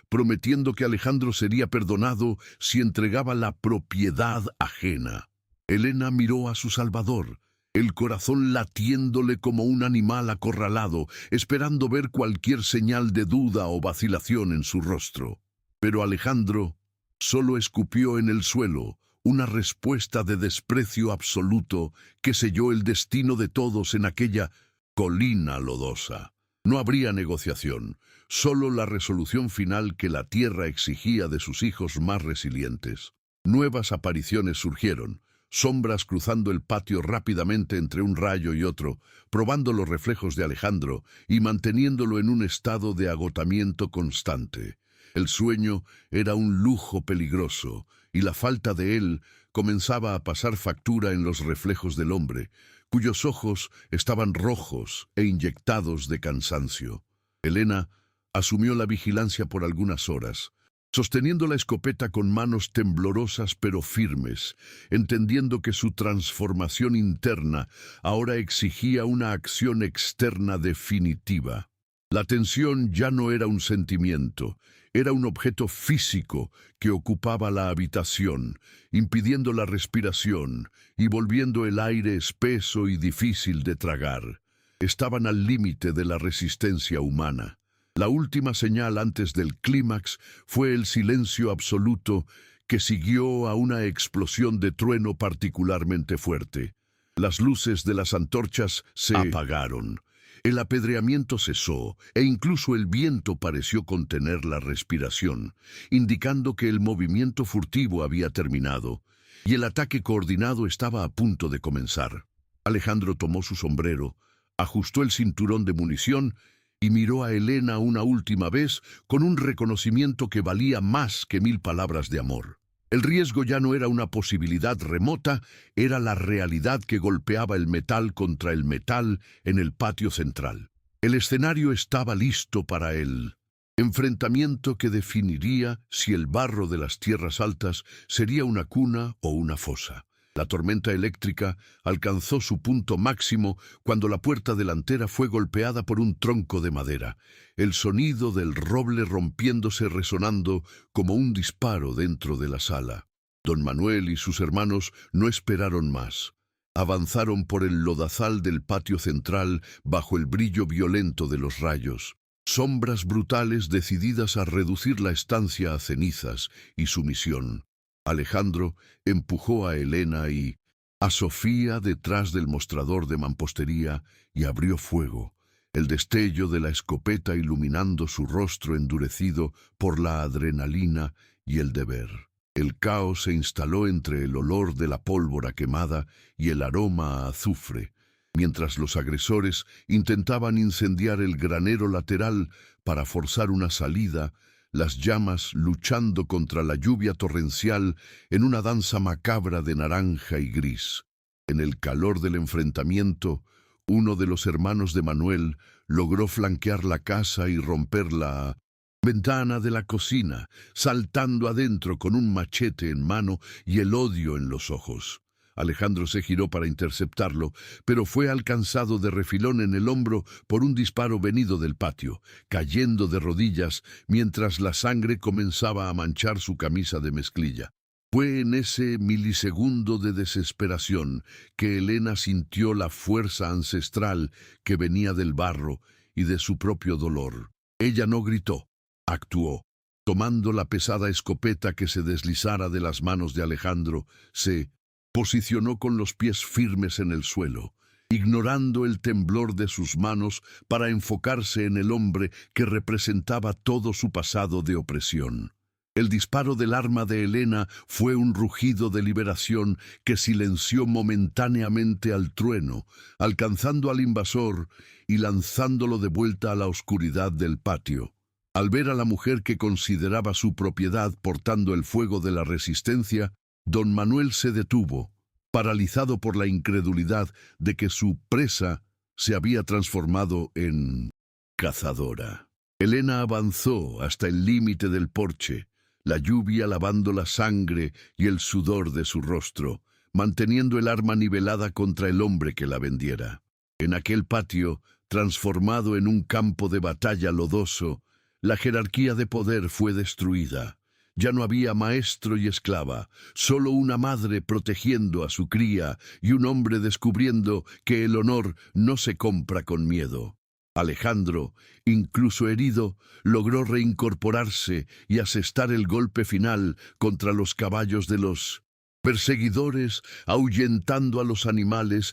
prometiendo que Alejandro sería perdonado si entregaba la propiedad ajena. Helena miró a su salvador, el corazón latiéndole como un animal acorralado, esperando ver cualquier señal de duda o vacilación en su rostro. Pero Alejandro solo escupió en el suelo una respuesta de desprecio absoluto que selló el destino de todos en aquella colina lodosa. No habría negociación, solo la resolución final que la tierra exigía de sus hijos más resilientes. Nuevas apariciones surgieron, sombras cruzando el patio rápidamente entre un rayo y otro, probando los reflejos de Alejandro y manteniéndolo en un estado de agotamiento constante. El sueño era un lujo peligroso, y la falta de él comenzaba a pasar factura en los reflejos del hombre, cuyos ojos estaban rojos e inyectados de cansancio. Helena asumió la vigilancia por algunas horas, sosteniendo la escopeta con manos temblorosas pero firmes, entendiendo que su transformación interna ahora exigía una acción externa definitiva. La tensión ya no era un sentimiento, era un objeto físico que ocupaba la habitación, impidiendo la respiración y volviendo el aire espeso y difícil de tragar. Estaban al límite de la resistencia humana. La última señal antes del clímax fue el silencio absoluto que siguió a una explosión de trueno particularmente fuerte. Las luces de las antorchas se apagaron. El apedreamiento cesó e incluso el viento pareció contener la respiración, indicando que el movimiento furtivo había terminado y el ataque coordinado estaba a punto de comenzar. Alejandro tomó su sombrero, ajustó el cinturón de munición y miró a Helena una última vez con un reconocimiento que valía más que 1000 palabras de amor. El riesgo ya no era una posibilidad remota, era la realidad que golpeaba el metal contra el metal en el patio central. El escenario estaba listo para el enfrentamiento que definiría si el barro de las tierras altas sería una cuna o una fosa. La tormenta eléctrica alcanzó su punto máximo cuando la puerta delantera fue golpeada por un tronco de madera, el sonido del roble rompiéndose resonando como un disparo dentro de la sala. Don Manuel y sus hermanos no esperaron más. Avanzaron por el lodazal del patio central bajo el brillo violento de los rayos. Sombras brutales decididas a reducir la estancia a cenizas y sumisión. Alejandro empujó a Helena y a Sofía detrás del mostrador de mampostería y abrió fuego, el destello de la escopeta iluminando su rostro endurecido por la adrenalina y el deber. El caos se instaló entre el olor de la pólvora quemada y el aroma a azufre, mientras los agresores intentaban incendiar el granero lateral para forzar una salida, las llamas luchando contra la lluvia torrencial en una danza macabra de naranja y gris. En el calor del enfrentamiento, uno de los hermanos de Manuel logró flanquear la casa y romper la ventana de la cocina, saltando adentro con un machete en mano y el odio en los ojos. Alejandro se giró para interceptarlo, pero fue alcanzado de refilón en el hombro por un disparo venido del patio, cayendo de rodillas mientras la sangre comenzaba a manchar su camisa de mezclilla. Fue en ese milisegundo de desesperación que Helena sintió la fuerza ancestral que venía del barro y de su propio dolor. Ella no gritó, actuó. Tomando la pesada escopeta que se deslizara de las manos de Alejandro, se posicionó con los pies firmes en el suelo, ignorando el temblor de sus manos para enfocarse en el hombre que representaba todo su pasado de opresión. El disparo del arma de Helena fue un rugido de liberación que silenció momentáneamente al trueno, alcanzando al invasor y lanzándolo de vuelta a la oscuridad del patio. Al ver a la mujer que consideraba su propiedad portando el fuego de la resistencia, don Manuel se detuvo, paralizado por la incredulidad de que su presa se había transformado en cazadora. Helena avanzó hasta el límite del porche, la lluvia lavando la sangre y el sudor de su rostro, manteniendo el arma nivelada contra el hombre que la vendiera. En aquel patio, transformado en un campo de batalla lodoso, la jerarquía de poder fue destruida. Ya no había maestro y esclava, solo una madre protegiendo a su cría y un hombre descubriendo que el honor no se compra con miedo. Alejandro, incluso herido, logró reincorporarse y asestar el golpe final contra los caballos de los perseguidores, ahuyentando a los animales